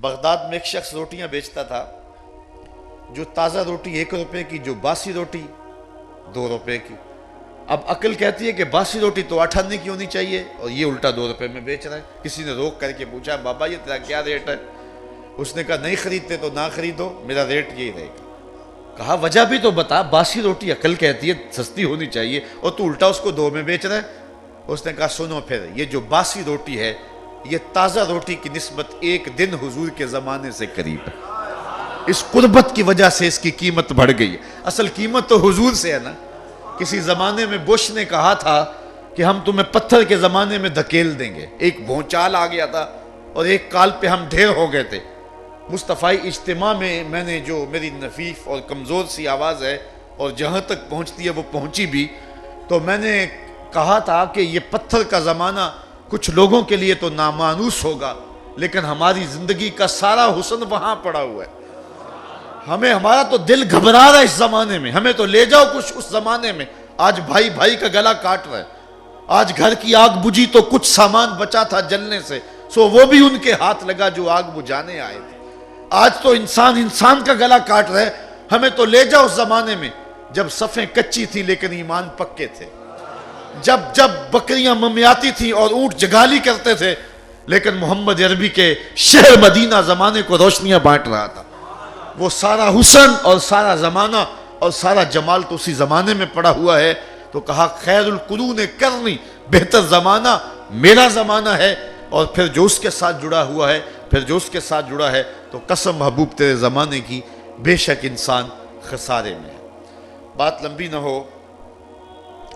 Baghdad میں ایک شخص روٹیاں بیچتا تھا، جو تازہ روٹی 1 روپے کی، جو باسی روٹی 2 روپے کی۔ اب عقل کہتی ہے کہ باسی روٹی تو 8 آنے کی ہونی چاہیے، اور یہ الٹا 2 روپے میں بیچ رہا ہے۔ کسی نے روک کر کے پوچھا، بابا یہ تیرا کیا ریٹ ہے؟ اس نے کہا نہیں خریدتے تو نہ خریدو، میرا ریٹ یہی رہے گا۔ کہا وجہ بھی تو بتا، باسی روٹی عقل کہتی ہے سستی ہونی چاہیے اور تو الٹا اس کو 2 میں بیچ رہا ہے۔ اس نے کہا سنو پھر، یہ جو باسی روٹی ہے یہ تازہ روٹی کی نسبت 1 دن حضور کے زمانے سے قریب ہے۔ اس قربت کی وجہ سے اس کی قیمت بڑھ گئی ہے۔ اصل قیمت تو حضور سے ہے نا۔ کسی زمانے میں بش نے کہا تھا کہ ہم تمہیں پتھر کے زمانے میں دھکیل دیں گے، ایک بھونچال آ گیا تھا اور ایک کال پہ ہم ڈھیر ہو گئے تھے۔ مصطفی اجتماع میں نے جو میری نفیف اور کمزور سی آواز ہے اور جہاں تک پہنچتی ہے وہ پہنچی بھی، تو میں نے کہا تھا کہ یہ پتھر کا زمانہ کچھ لوگوں کے لیے تو نامانوس ہوگا، لیکن ہماری زندگی کا سارا حسن وہاں پڑا ہوا ہے۔ ہمارا تو دل گھبرا رہا ہے اس زمانے میں، ہمیں تو لے جاؤ کچھ اس زمانے میں۔ آج بھائی بھائی کا گلا کاٹ رہا ہے، آج گھر کی آگ بجھی تو کچھ سامان بچا تھا جلنے سے، سو وہ بھی ان کے ہاتھ لگا جو آگ بجھانے آئے تھے۔ آج تو انسان کا گلا کاٹ رہا ہے، ہمیں تو لے جاؤ اس زمانے میں جب صفیں کچی تھی لیکن ایمان پکے تھے، جب بکریاں ممیاتی تھیں اور اونٹ جگالی کرتے تھے، لیکن محمد عربی کے شہر مدینہ زمانے کو روشنیاں بانٹ رہا تھا۔ وہ سارا حسن اور سارا زمانہ اور سارا جمال تو اسی زمانے میں پڑا ہوا ہے۔ تو کہا خیر القرون کرنی، بہتر زمانہ میرا زمانہ ہے، اور پھر جو اس کے ساتھ جڑا ہے تو قسم محبوب تیرے زمانے کی، بے شک انسان خسارے میں ہے۔ بات لمبی نہ ہو،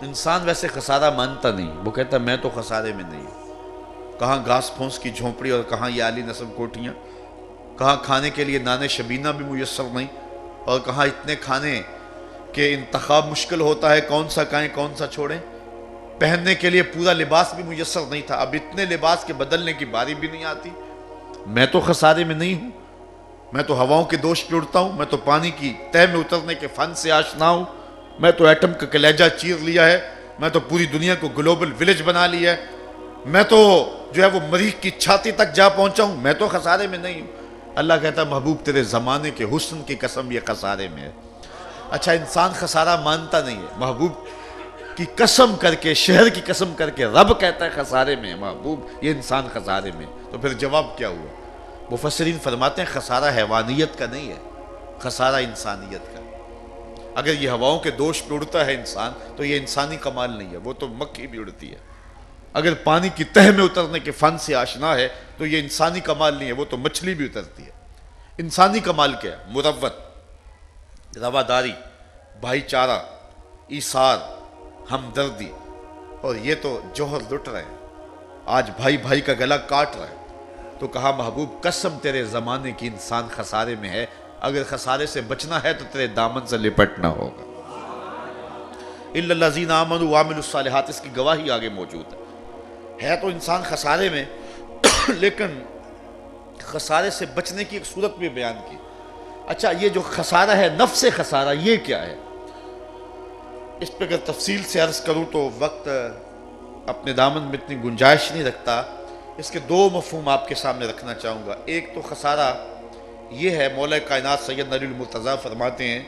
انسان ویسے خسارہ مانتا نہیں، وہ کہتا میں تو خسارے میں نہیں ہوں۔ کہاں گھاس پھونس کی جھونپڑی اور کہاں یہ عالی نصب کوٹیاں، کہاں کھانے کے لیے نان شبینہ بھی میسر نہیں، اور کہاں اتنے کھانے کہ انتخاب مشکل ہوتا ہے کون سا کھائیں کون سا چھوڑیں۔ پہننے کے لیے پورا لباس بھی میسر نہیں تھا، اب اتنے لباس کے بدلنے کی باری بھی نہیں آتی۔ میں تو خسارے میں نہیں ہوں، میں تو ہواؤں کے دوش پہ اڑتا ہوں، میں تو پانی کی تہ میں اترنے کے فن سے آشنا ہوں، میں تو ایٹم کا کلیجہ چیر لیا ہے، میں تو پوری دنیا کو گلوبل ولیج بنا لیا ہے، میں تو جو ہے وہ مریخ کی چھاتی تک جا پہنچا ہوں، میں تو خسارے میں نہیں ہوں۔ اللہ کہتا ہے محبوب تیرے زمانے کے حسن کی قسم یہ خسارے میں ہے۔ اچھا انسان خسارہ مانتا نہیں ہے، محبوب کی قسم کر کے، شہر کی قسم کر کے رب کہتا ہے خسارے میں ہے محبوب، یہ انسان خسارے میں۔ تو پھر جواب کیا ہوا؟ مفسرین فرماتے ہیں خسارہ حیوانیت کا نہیں ہے، خسارہ انسانیت کا۔ اگر یہ ہواؤں کے دوش پہ اڑتا ہے انسان تو یہ انسانی کمال نہیں ہے، وہ تو مکھی بھی اڑتی ہے۔ اگر پانی کی تہ میں اترنے کے فن سے آشنا ہے تو یہ انسانی کمال نہیں ہے، وہ تو مچھلی بھی اترتی ہے۔ انسانی کمال کیا ہے؟ مروت، رواداری، بھائی چارہ، ایثار، ہمدردی، اور یہ تو جوہر لٹ رہے ہیں۔ آج بھائی بھائی کا گلا کاٹ رہا ہے۔ تو کہا محبوب قسم تیرے زمانے کی انسان خسارے میں ہے، اگر خسارے سے بچنا ہے تو تیرے دامن سے لپٹنا ہوگا۔ الا الذین آمنوا وعملوا الصالحات، اس کی گواہی آگے موجود ہے تو انسان خسارے میں، لیکن خسارے سے بچنے کی ایک صورت بھی بیان کی۔ اچھا یہ جو خسارہ ہے، نفس خسارہ، یہ کیا ہے؟ اس پہ اگر تفصیل سے عرض کروں تو وقت اپنے دامن میں اتنی گنجائش نہیں رکھتا۔ اس کے 2 مفہوم آپ کے سامنے رکھنا چاہوں گا۔ ایک تو خسارہ یہ ہے، مولا کائنات سید علی المرتضیٰ فرماتے ہیں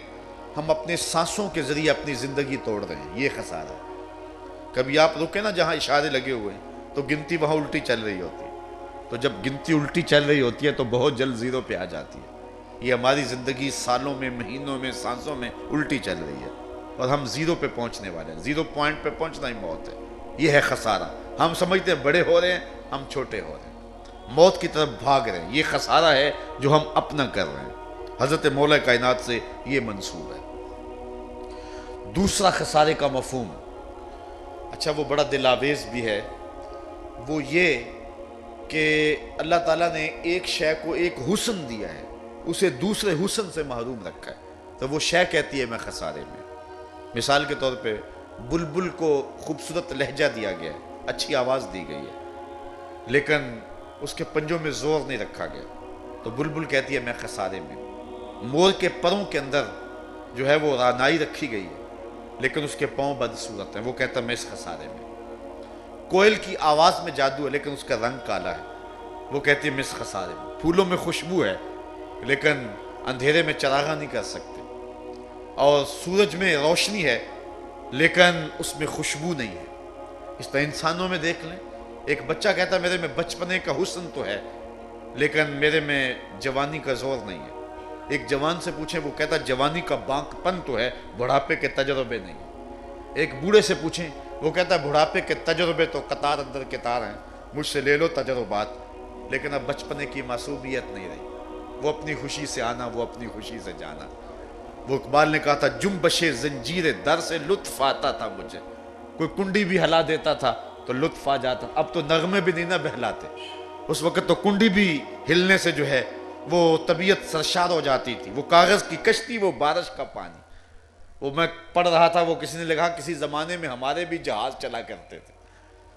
ہم اپنے سانسوں کے ذریعے اپنی زندگی توڑ رہے ہیں، یہ خسارہ ہے۔ کبھی آپ رکے نا جہاں اشارے لگے ہوئے ہیں تو گنتی وہاں الٹی چل رہی ہوتی ہے، تو جب گنتی الٹی چل رہی ہوتی ہے تو بہت جلد 0 پہ آ جاتی ہے۔ یہ ہماری زندگی سالوں میں، مہینوں میں، سانسوں میں الٹی چل رہی ہے اور ہم 0 پہ پہنچنے والے ہیں، 0 پوائنٹ پہ پہنچنا ہی موت ہے۔ یہ ہے خسارہ۔ ہم سمجھتے ہیں بڑے ہو رہے ہیں، ہم چھوٹے ہو رہے ہیں، موت کی طرف بھاگ رہے ہیں۔ یہ خسارہ ہے جو ہم اپنا کر رہے ہیں، حضرت مولا کائنات سے یہ منسوب ہے۔ دوسرا خسارے کا مفہوم، اچھا وہ بڑا دل آویز بھی ہے، وہ یہ کہ اللہ تعالیٰ نے ایک شے کو ایک حسن دیا ہے، اسے دوسرے حسن سے محروم رکھا ہے، تو وہ شے کہتی ہے میں خسارے میں۔ مثال کے طور پہ بلبل کو خوبصورت لہجہ دیا گیا ہے، اچھی آواز دی گئی ہے، لیکن اس کے پنجوں میں زور نہیں رکھا گیا، تو بلبل کہتی ہے میں خسارے میں۔ مور کے پروں کے اندر جو ہے وہ رانائی رکھی گئی ہے، لیکن اس کے پاؤں بدصورت ہیں، وہ کہتا ہے میں اس خسارے میں۔ کوئل کی آواز میں جادو ہے لیکن اس کا رنگ کالا ہے، وہ کہتی ہے میں اس خسارے میں۔ پھولوں میں خوشبو ہے لیکن اندھیرے میں چراغاں نہیں کر سکتے، اور سورج میں روشنی ہے لیکن اس میں خوشبو نہیں ہے۔ اس طرح انسانوں میں دیکھ لیں، ایک بچہ کہتا ہے میرے میں بچپنے کا حسن تو ہے لیکن میرے میں جوانی کا زور نہیں ہے۔ ایک جوان سے پوچھیں، وہ کہتا ہے جوانی کا بانک پن تو ہے، بڑھاپے کے تجربے نہیں ہیں۔ ایک بوڑھے سے پوچھیں، وہ کہتا ہے بڑھاپے کے تجربے تو قطار اندر قطار ہیں، مجھ سے لے لو تجربات، لیکن اب بچپنے کی معصومیت نہیں رہی، وہ اپنی خوشی سے آنا، وہ اپنی خوشی سے جانا۔ وہ اقبال نے کہا تھا جنبش زنجیر در سے لطف آتا تھا مجھے، کوئی کنڈی بھی ہلا دیتا تھا تو لطف آ جاتا، اب تو نغمے بھی نہیں نہ بہلاتے، اس وقت تو کنڈی بھی ہلنے سے جو ہے وہ طبیعت سرشار ہو جاتی تھی، وہ کاغذ کی کشتی، وہ بارش کا پانی۔ وہ میں پڑھ رہا تھا، وہ کسی نے لکھا کسی زمانے میں ہمارے بھی جہاز چلا کرتے تھے،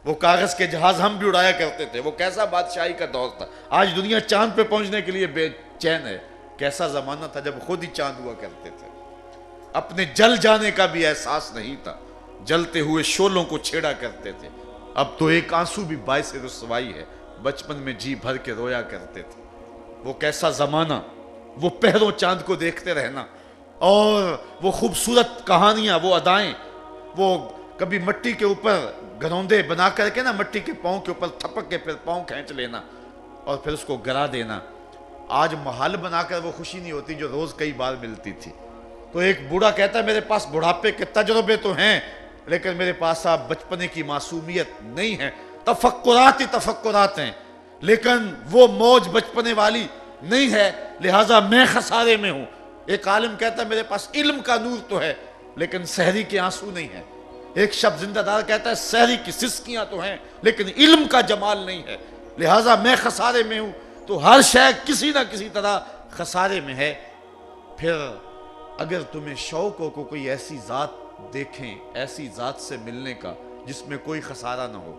وہ کاغذ کے جہاز ہم بھی اڑایا کرتے تھے، وہ کیسا بادشاہی کا دور تھا۔ آج دنیا چاند پہ پہنچنے کے لیے بے چین ہے، کیسا زمانہ تھا جب خود ہی چاند ہوا کرتے تھے، اپنے جل جانے کا بھی احساس نہیں تھا، جلتے ہوئے شعلوں کو چھیڑا کرتے تھے۔ اب تو ایک آنسو بھی باعث رسوائی ہے، بچپن میں جی بھر کے رویا کرتے تھے۔ وہ کیسا زمانہ، وہ پہروں چاند کو دیکھتے رہنا، اور وہ خوبصورت کہانیاں، وہ ادائیں، وہ کبھی مٹی کے اوپر گروندے بنا کر کے نا، مٹی کے پاؤں کے اوپر تھپک کے پھر پاؤں کھینچ لینا اور پھر اس کو گرا دینا۔ آج محال بنا کر وہ خوشی نہیں ہوتی جو روز کئی بار ملتی تھی۔ تو ایک بوڑھا کہتا ہے میرے پاس بڑھاپے کے تجربے تو ہیں لیکن میرے پاس آپ بچپنے کی معصومیت نہیں ہے، تفکرات ہی تفکرات ہیں لیکن وہ موج بچپنے والی نہیں ہے، لہٰذا میں خسارے میں ہوں۔ ایک عالم کہتا ہے میرے پاس علم کا نور تو ہے لیکن سحری کے آنسو نہیں ہے۔ ایک شب زندہ دار کہتا ہے سحری کی سسکیاں تو ہیں لیکن علم کا جمال نہیں ہے، لہٰذا میں خسارے میں ہوں۔ تو ہر شے کسی نہ کسی طرح خسارے میں ہے۔ پھر اگر تمہیں شوق ہو کوئی ایسی ذات دیکھیں، ایسی ذات سے ملنے کا جس میں کوئی خسارہ نہ ہو،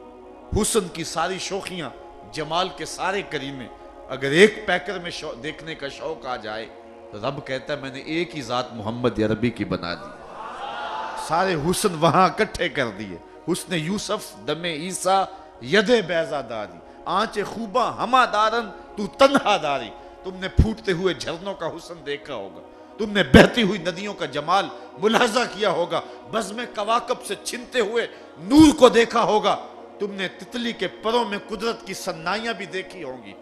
حسن کی ساری شوخیاں، جمال کے سارے کریمے اگر ایک پیکر میں دیکھنے کا شوق آ جائے تو رب کہتا ہے میں نے ایک ہی ذات محمد عربی کی بنا دی، سارے حسن وہاں اکٹھے کر دیے۔ حسن یوسف دم عیسیٰ ید بیضا داری، آنچ خوباں ہما دارن تو تنہا داری۔ تم نے پھوٹتے ہوئے جھرنوں کا حسن دیکھا ہوگا، تم نے بہتی ہوئی ندیوں کا جمال ملاحظہ کیا ہوگا، بزم کواکب سے چھنتے ہوئے نور کو دیکھا ہوگا، تم نے تتلی کے پروں میں قدرت کی صنائیاں بھی دیکھی ہوں گی،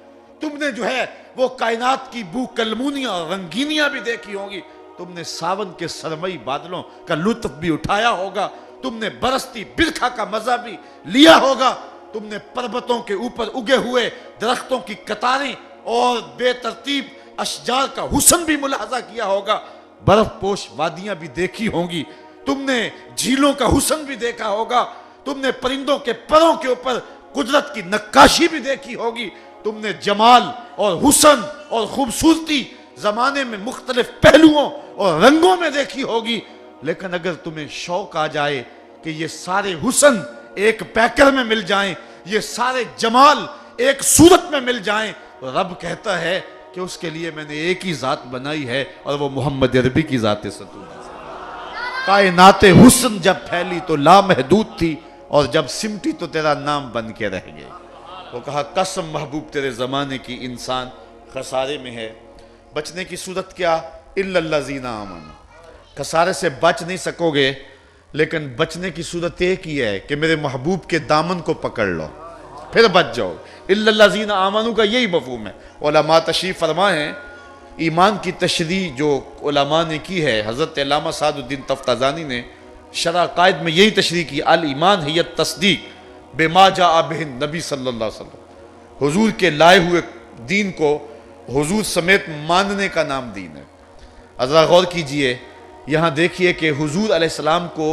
تم نے جو ہے وہ کائنات کی بو کلمونیاں اور رنگینیاں بھی دیکھی ہوں گی، تم نے ساون کے سرمئی بادلوں کا لطف بھی اٹھایا ہوگا، تم نے برستی برکھا کا مزہ بھی لیا ہوگا، تم نے پربتوں کے اوپر اگے ہوئے درختوں کی قطاریں اور بے ترتیب اشجار کا حسن بھی ملاحظہ کیا ہوگا، برف پوش وادیاں بھی دیکھی ہوں گی، تم نے جھیلوں کا حسن بھی دیکھا ہوگا، تم نے پرندوں کے پروں کے اوپر قدرت کی نقاشی بھی دیکھی ہوگی، تم نے جمال اور حسن اور خوبصورتی زمانے میں مختلف پہلوؤں اور رنگوں میں دیکھی ہوگی، لیکن اگر تمہیں شوق آ جائے کہ یہ سارے حسن ایک پیکر میں مل جائیں، یہ سارے جمال ایک صورت میں مل جائیں، تو رب کہتا ہے کہ اس کے لیے میں نے ایک ہی ذات بنائی ہے اور وہ محمد عربی کی ذات ستون ہے۔ کائنات حسن جب پھیلی تو لامحدود تھی اور جب سمٹی تو تیرا نام بن کے رہ گئے۔ وہ کہا قسم محبوب تیرے زمانے کی انسان خسارے میں ہے۔ بچنے کی صورت کیا؟ الا الذین آمنوا، خسارے سے بچ نہیں سکو گے لیکن بچنے کی صورت ایک ہی ہے کہ میرے محبوب کے دامن کو پکڑ لو پھر بچ جاؤ۔ الا الذین آمنوا کا یہی مفہوم ہے۔ علماء تشریح فرمائے ہیں، ایمان کی تشریح جو علماء نے کی ہے، حضرت علامہ سعد الدین تفتازانی نے شرح قائد میں یہی تشریح کی، الایمان ہی التصدیق بما جاء بہ النبی صلی اللہ علیہ وسلم، حضور کے لائے ہوئے دین کو حضور سمیت ماننے کا نام دین ہے۔ ذرا غور کیجئے، یہاں دیکھیے کہ حضور علیہ السلام کو،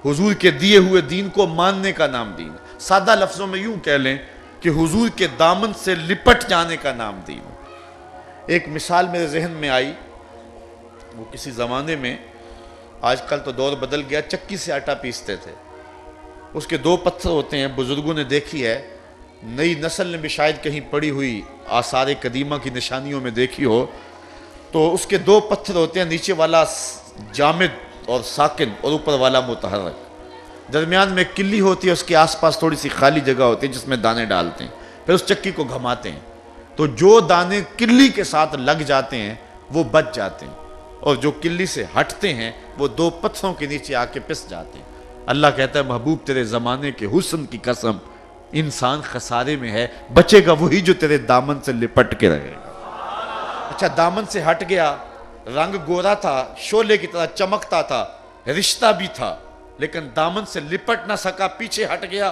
حضور کے دیے ہوئے دین کو ماننے کا نام دین ہے۔ سادہ لفظوں میں یوں کہہ لیں کہ حضور کے دامن سے لپٹ جانے کا نام دین ہے۔ ایک مثال میرے ذہن میں آئی، وہ کسی زمانے میں، آج کل تو دور بدل گیا، چکی سے آٹا پیستے تھے، اس کے دو پتھر ہوتے ہیں، بزرگوں نے دیکھی ہے، نئی نسل نے بھی شاید کہیں پڑی ہوئی آثار قدیمہ کی نشانیوں میں دیکھی ہو، تو اس کے دو پتھر ہوتے ہیں، نیچے والا جامد اور ساکن اور اوپر والا متحرک، درمیان میں ایک کلی ہوتی ہے، اس کے آس پاس تھوڑی سی خالی جگہ ہوتی ہے جس میں دانے ڈالتے ہیں، پھر اس چکی کو گھماتے ہیں، تو جو دانے کلی کے ساتھ لگ جاتے ہیں وہ بچ جاتے ہیں، اور جو کلی سے ہٹتے ہیں وہ دو پتھروں کے نیچے آ کے پس جاتے ہیں۔ اللہ کہتا ہے محبوب تیرے زمانے کے حسن کی قسم، انسان خسارے میں ہے، بچے گا وہی جو تیرے دامن سے لپٹ کے رہے گا۔ اچھا دامن سے ہٹ گیا، رنگ گورا تھا، شعلے کی طرح چمکتا تھا، رشتہ بھی تھا، لیکن دامن سے لپٹ نہ سکا، پیچھے ہٹ گیا،